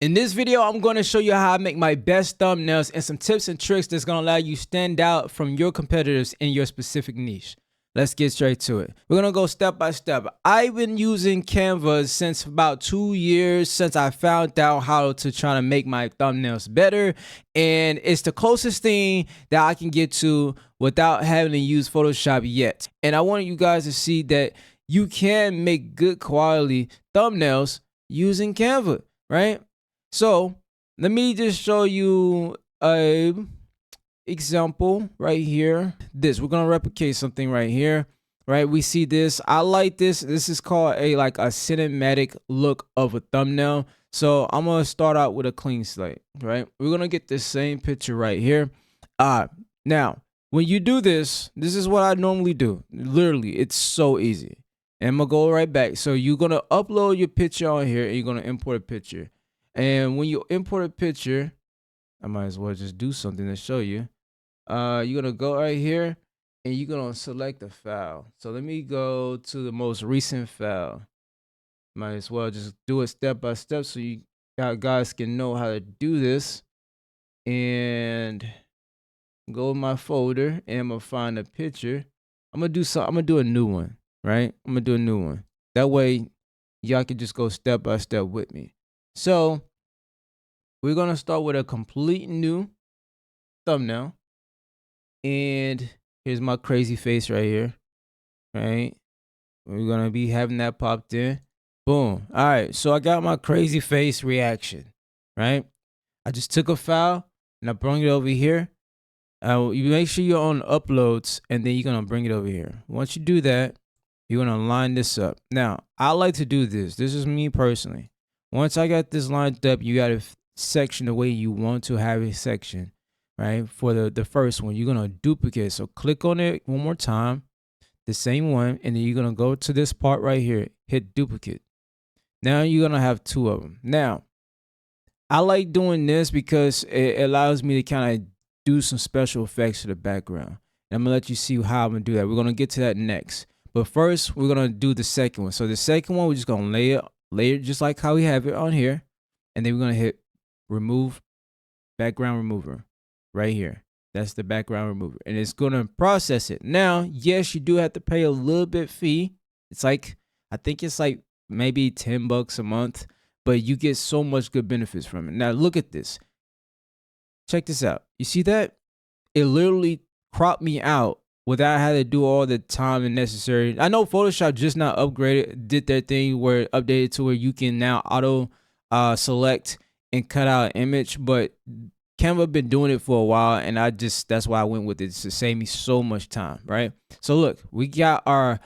In this video, I'm going to show you how I make my best thumbnails and some tips and tricks that's going to allow you to stand out from your competitors in your specific niche. Let's get straight to it. We're going to go step by step. I've been using Canva since about 2 years since I found out how to try to make my thumbnails better. And it's the closest thing that I can get to without having to use Photoshop yet. And I want you guys to see that you can make good quality thumbnails using Canva, right? So let me just show you a example right here. We're gonna replicate something right here. Right, we see this. I like this. This is called a cinematic look of a thumbnail. So I'm gonna start out with a clean slate. Right, we're gonna get the same picture right here. Now when you do this, this is what I normally do. Literally, it's so easy. And I'm gonna go right back. So you're gonna upload your picture on here, and you're gonna import a picture. And when you import a picture, I might as well just do something to show you. You're gonna go right here and you're gonna select the file. So let me go to the most recent file. Might as well just do it step by step so you guys can know how to do this. And go in my folder and I'm gonna find a picture. I'm gonna do a new one, right? I'm gonna do a new one. That way y'all can just go step by step with me. So we're gonna start with a complete new thumbnail. And here's my crazy face right here. Right? We're gonna be having that popped in. Boom. All right. So I got my crazy face reaction. Right? I just took a file and I brought it over here. You make sure you're on uploads and then you're gonna bring it over here. Once you do that, you're gonna line this up. Now, I like to do this. This is me personally. Once I got this lined up, you gotta section the way you want to have a section, right? For the first one, you're gonna duplicate. So click on it one more time, the same one, and then you're gonna go to this part right here, hit duplicate. Now you're gonna have two of them. Now, I like doing this because it allows me to kind of do some special effects to the background. And I'm gonna let you see how I'm gonna do that. We're gonna get to that next. But first, we're gonna do the second one. So the second one, we're just gonna lay it just like how we have it on here. And then we're gonna hit remove background remover right here. That's the background remover. And it's gonna process it. Now, yes, you do have to pay a little bit fee. It's like, I think it's like maybe $10 a month, but you get so much good benefits from it. Now look at this. Check this out. You see that? It literally cropped me out without having to do all the time and necessary. I know Photoshop just now did their thing where it updated to where you can now auto select and cut out an image, but Canva been doing it for a while, and that's why I went with it, to save me so much time, right? So look, we got our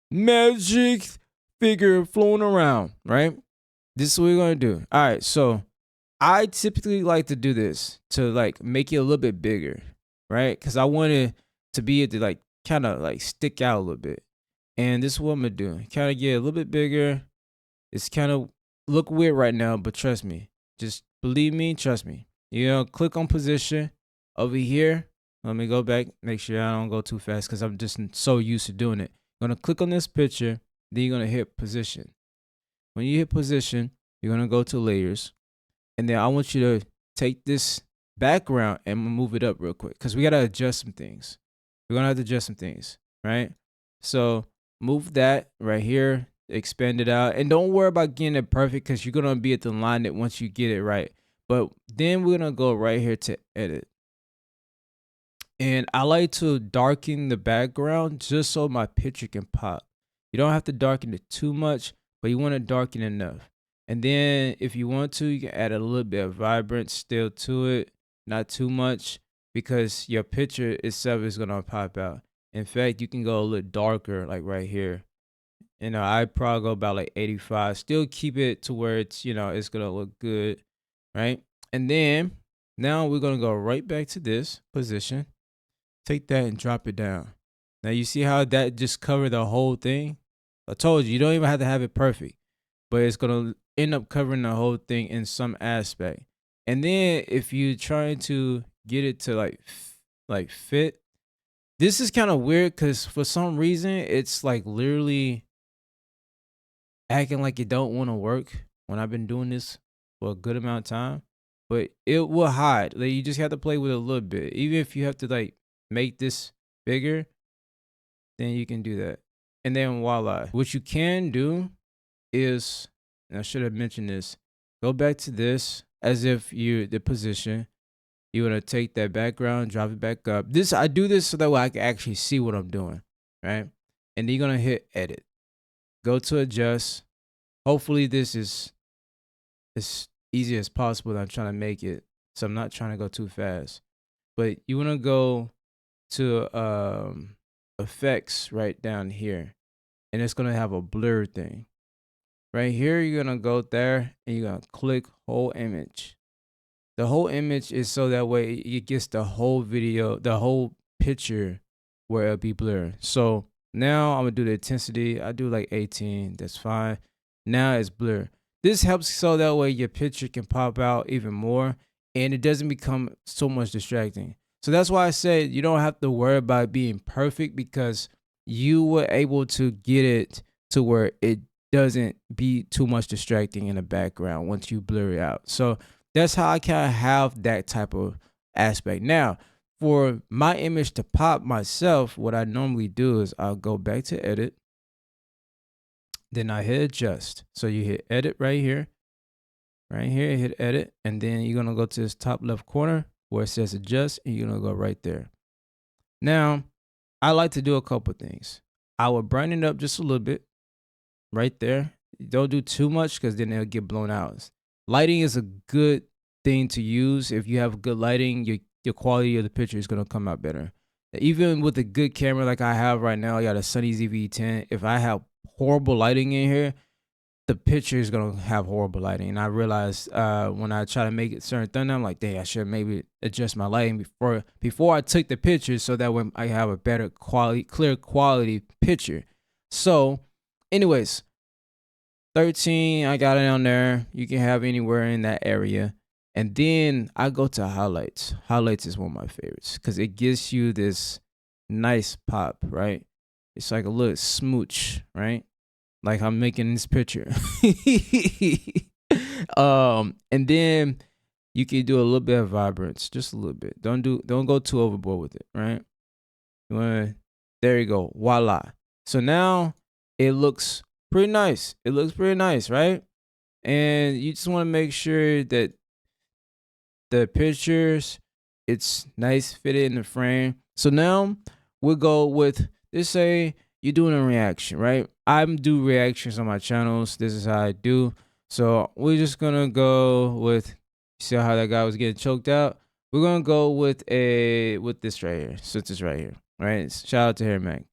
magic figure flowing around, right? This is what we're gonna do. All right, so I typically like to do this to like make it a little bit bigger, right? Because I want it to be able to like kind of like stick out a little bit. And this is what I'm gonna do. Kind of get a little bit bigger. It's kind of look weird right now, but trust me. Just believe me, trust me. You know, click on position over here. Let me go back, make sure I don't go too fast because I'm just so used to doing it. I'm gonna click on this picture, then you're gonna hit position. When you hit position, you're gonna go to layers. And then I want you to take this background and move it up real quick because we got to adjust some things. We're going to have to adjust some things, right? So move that right here, expand it out. And don't worry about getting it perfect because you're going to be able to line it once you get it right. But then we're going to go right here to edit. And I like to darken the background just so my picture can pop. You don't have to darken it too much, but you want to darken enough. And then if you want to, you can add a little bit of vibrance still to it, not too much, because your picture itself is going to pop out. In fact, you can go a little darker, like right here. You know, I'd probably go about like 85. Still keep it to where it's, you know, it's going to look good, right? And then now we're going to go right back to this position. Take that and drop it down. Now you see how that just covered the whole thing? I told you don't even have to have it perfect, but it's going to end up covering the whole thing in some aspect. And then if you're trying to get it to like fit, this is kind of weird because for some reason it's like literally acting like it don't want to work when I've been doing this for a good amount of time, but it will hide. Like, you just have to play with it a little bit. Even if you have to like make this bigger, then you can do that. And then voila. What you can do is, and I should have mentioned this, go back to this as if you the position. You want to take that background, drop it back up. I do this so that way I can actually see what I'm doing, right? And then you're gonna hit edit. Go to adjust. Hopefully this is as easy as possible. I'm trying to make it, so I'm not trying to go too fast. But you want to go to effects right down here, and it's gonna have a blur thing. Right here, you're gonna go there and you're gonna click whole image. The whole image is so that way it gets the whole video, the whole picture where it'll be blurred. So now I'm gonna do the intensity. I do like 18, that's fine. Now it's blurred. This helps so that way your picture can pop out even more and it doesn't become so much distracting. So that's why I said you don't have to worry about being perfect, because you were able to get it to where it doesn't be too much distracting in the background once you blur it out. So that's how I kind of have that type of aspect. Now, for my image to pop myself, what I normally do is I'll go back to edit. Then I hit adjust. So you hit edit right here, hit edit. And then you're going to go to this top left corner where it says adjust, and you're going to go right there. Now, I like to do a couple things. I will brighten it up just a little bit right there. Don't do too much because then it'll get blown out. Lighting is a good thing to use. If you have good lighting, your quality of the picture is going to come out better. Even with a good camera like I have right now, I got a Sony ZV-10. If I have horrible lighting in here, the picture is going to have horrible lighting. And I realized when I try to make it certain thumbnail, I'm like, dang, I should maybe adjust my lighting before I took the picture, so that when I have a better quality, clear quality picture. So anyways, 13, I got it on there. You can have anywhere in that area. And then I go to highlights. Highlights is one of my favorites because it gives you this nice pop, right? It's like a little smooch, right? Like I'm making this picture. And then you can do a little bit of vibrance, just a little bit. Don't go too overboard with it, right? There you go. Voila. So now it looks pretty nice. It looks pretty nice, right? And you just want to make sure that the pictures, it's nice fitted in the frame. So now we'll go with, let's say you're doing a reaction, right? I do reactions on my channels. This is how I do. So we're just gonna go with, see how that guy was getting choked out? We're gonna go with this right here. So it's right here, right? Shout out to Hair Mac.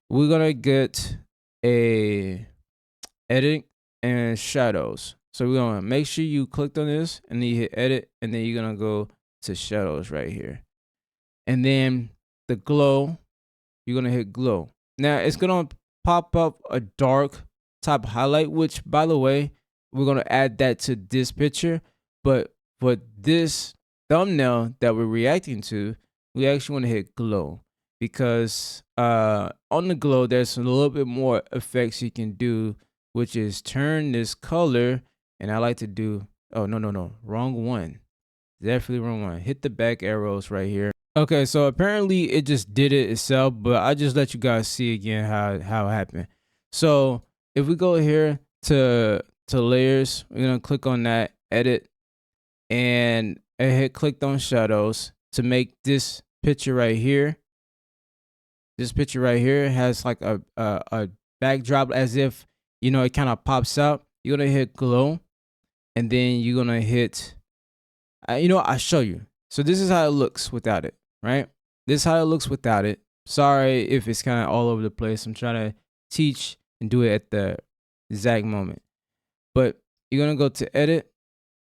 We're gonna get a edit and shadows. So we're gonna make sure you clicked on this and then you hit edit, and then you're gonna go to shadows right here. And then the glow, you're gonna hit glow. Now it's gonna pop up a dark type highlight, which by the way, we're gonna add that to this picture. But for this thumbnail that we're reacting to, we actually wanna hit glow, because on the glow, there's a little bit more effects you can do, which is turn this color. And I like to do, oh, no, wrong one. Definitely wrong one. Hit the back arrows right here. Okay, so apparently it just did it itself, but I just let you guys see again how it happened. So if we go here to layers, we're gonna click on that, edit, and I hit clicked on shadows to make this picture right here. This picture right here has like a backdrop, as if, you know, it kind of pops out. You're gonna hit glow. And then you're going to hit, I'll show you. So this is how it looks without it, right? This is how it looks without it. Sorry if it's kind of all over the place. I'm trying to teach and do it at the exact moment. But you're going to go to edit,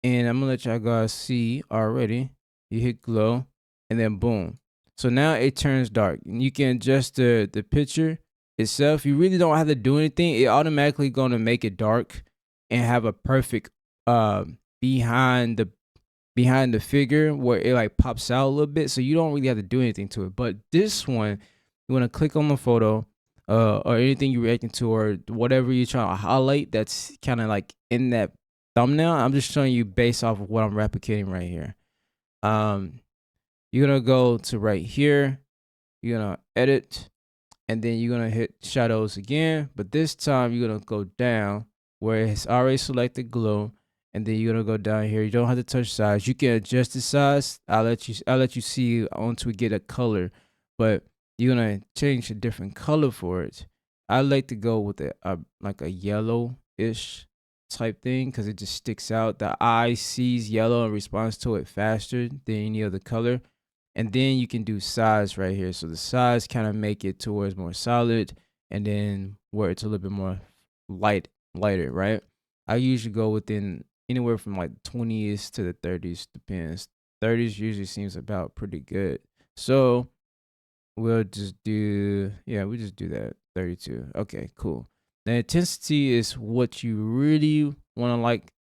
and I'm going to let y'all guys see already. You hit glow, and then boom. So now it turns dark. And you can adjust the picture itself. You really don't have to do anything. It automatically going to make it dark and have a perfect behind the figure where it like pops out a little bit, so you don't really have to do anything to it. But this one, you want to click on the photo or anything you're reacting to, or whatever you're trying to highlight that's kind of like in that thumbnail. I'm just showing you based off of what I'm replicating right here. You're gonna go to right here. You're gonna edit, and then you're gonna hit shadows again. But this time you're gonna go down where it's already selected glow, and then you're gonna go down here. You don't have to touch size. You can adjust the size. I'll let you see once we get a color, but you're gonna change a different color for it. I like to go with a like a yellow-ish type thing because it just sticks out. The eye sees yellow and responds to it faster than any other color. And then you can do size right here. So the size kind of make it towards more solid, and then where it's a little bit more lighter, right? I usually go within anywhere from like 20s to the 30s, depends. 30s usually seems about pretty good. So we'll just do, yeah, we just do that. 32. Okay, cool. The intensity is what you really want to like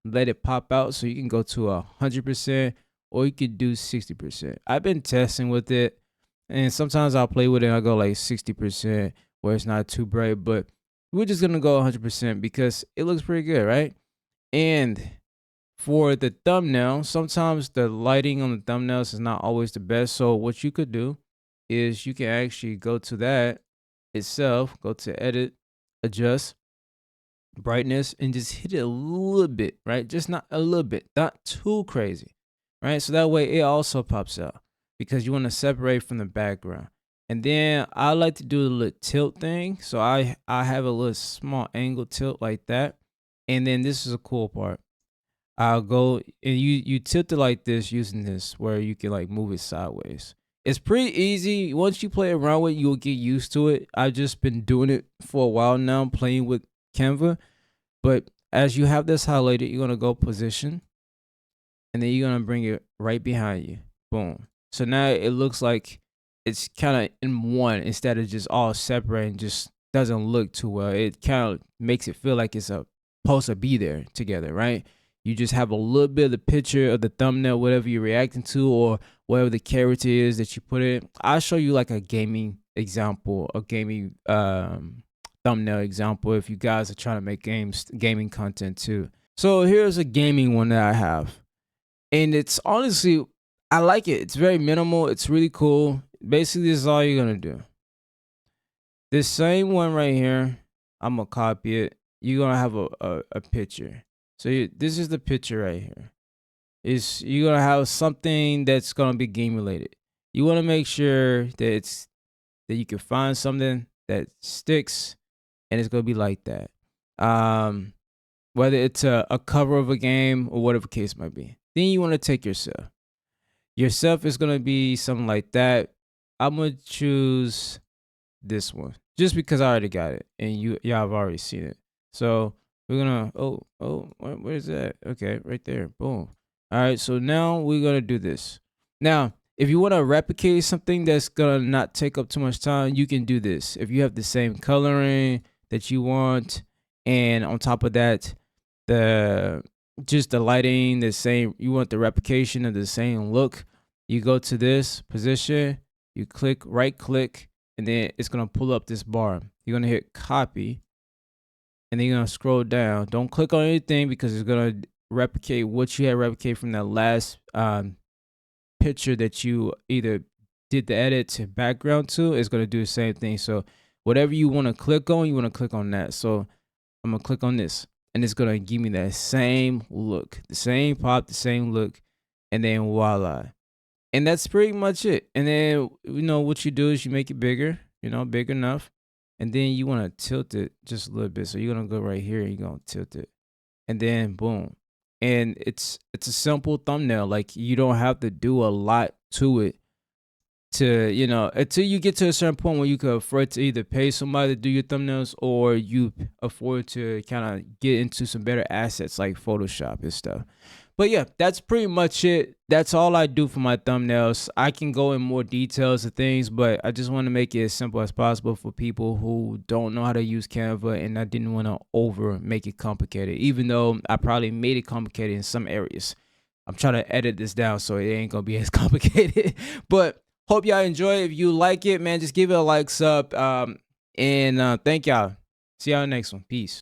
let it pop out. So you can go to 100%, or you could do 60%. I've been testing with it, and sometimes I'll play with it and I'll go like 60% where it's not too bright, but we're just gonna go 100% because it looks pretty good, right? And for the thumbnail, sometimes the lighting on the thumbnails is not always the best. So what you could do is you can actually go to that itself, go to edit, adjust brightness, and just hit it a little bit, right? Just not a little bit, not too crazy, right? So that way it also pops out because you want to separate from the background. And then I like to do a little tilt thing. So I have a little small angle tilt like that. And then this is a cool part. I'll go and you tilt it like this using this where you can like move it sideways. It's pretty easy. Once you play around with it, you'll get used to it. I've just been doing it for a while now, playing with Canva. But as you have this highlighted, you're gonna go position, and then you're gonna bring it right behind you. Boom. So now it looks like it's kind of in one instead of just all separate and just doesn't look too well. It kind of makes it feel like it's supposed to be there together, right? You just have a little bit of the picture of the thumbnail, whatever you're reacting to, or whatever the character is that you put in. I'll show you like a gaming example, a gaming thumbnail example if you guys are trying to make gaming content too. So here's a gaming one that I have. And it's honestly, I like it. It's very minimal. It's really cool. Basically, this is all you're going to do. This same one right here, I'm going to copy it. You're going to have a picture. So this is the picture right here. You're going to have something that's going to be game related. You want to make sure that you can find something that sticks, and it's going to be like that. Whether it's a cover of a game or whatever case might be. Then you want to take yourself. Yourself is going to be something like that. I'm going to choose this one just because I already got it and y'all have already seen it. So we're going to, where's that? Okay, right there. Boom. All right, so now we're going to do this. Now, if you want to replicate something that's going to not take up too much time, you can do this. If you have the same coloring that you want, and on top of that, just the lighting, the same, you want the replication of the same look, you go to this position, you right click, and then it's going to pull up this bar. You're going to hit copy, and then you're going to scroll down. Don't click on anything because it's going to replicate what you had replicated from that last picture that you either did the edit to background to. It's going to do the same thing. So whatever you want to click on, you want to click on that. So I'm going to click on this, and it's going to give me that same look, the same pop, the same look, and then voila. And that's pretty much it. And then, what you do is you make it bigger, big enough. And then you want to tilt it just a little bit. So you're going to go right here and you're going to tilt it. And then boom. And it's a simple thumbnail. Like, you don't have to do a lot to it until you get to a certain point where you can afford to either pay somebody to do your thumbnails, or you afford to kind of get into some better assets like Photoshop and stuff. But yeah, that's pretty much it. That's all I do for my thumbnails. I can go in more details of things, but I just want to make it as simple as possible for people who don't know how to use Canva, and I didn't want to make it complicated, even though I probably made it complicated in some areas. I'm trying to edit this down so it ain't going to be as complicated. But hope y'all enjoy it. If you like it, man, just give it a like, sub, and thank y'all. See y'all next one. Peace.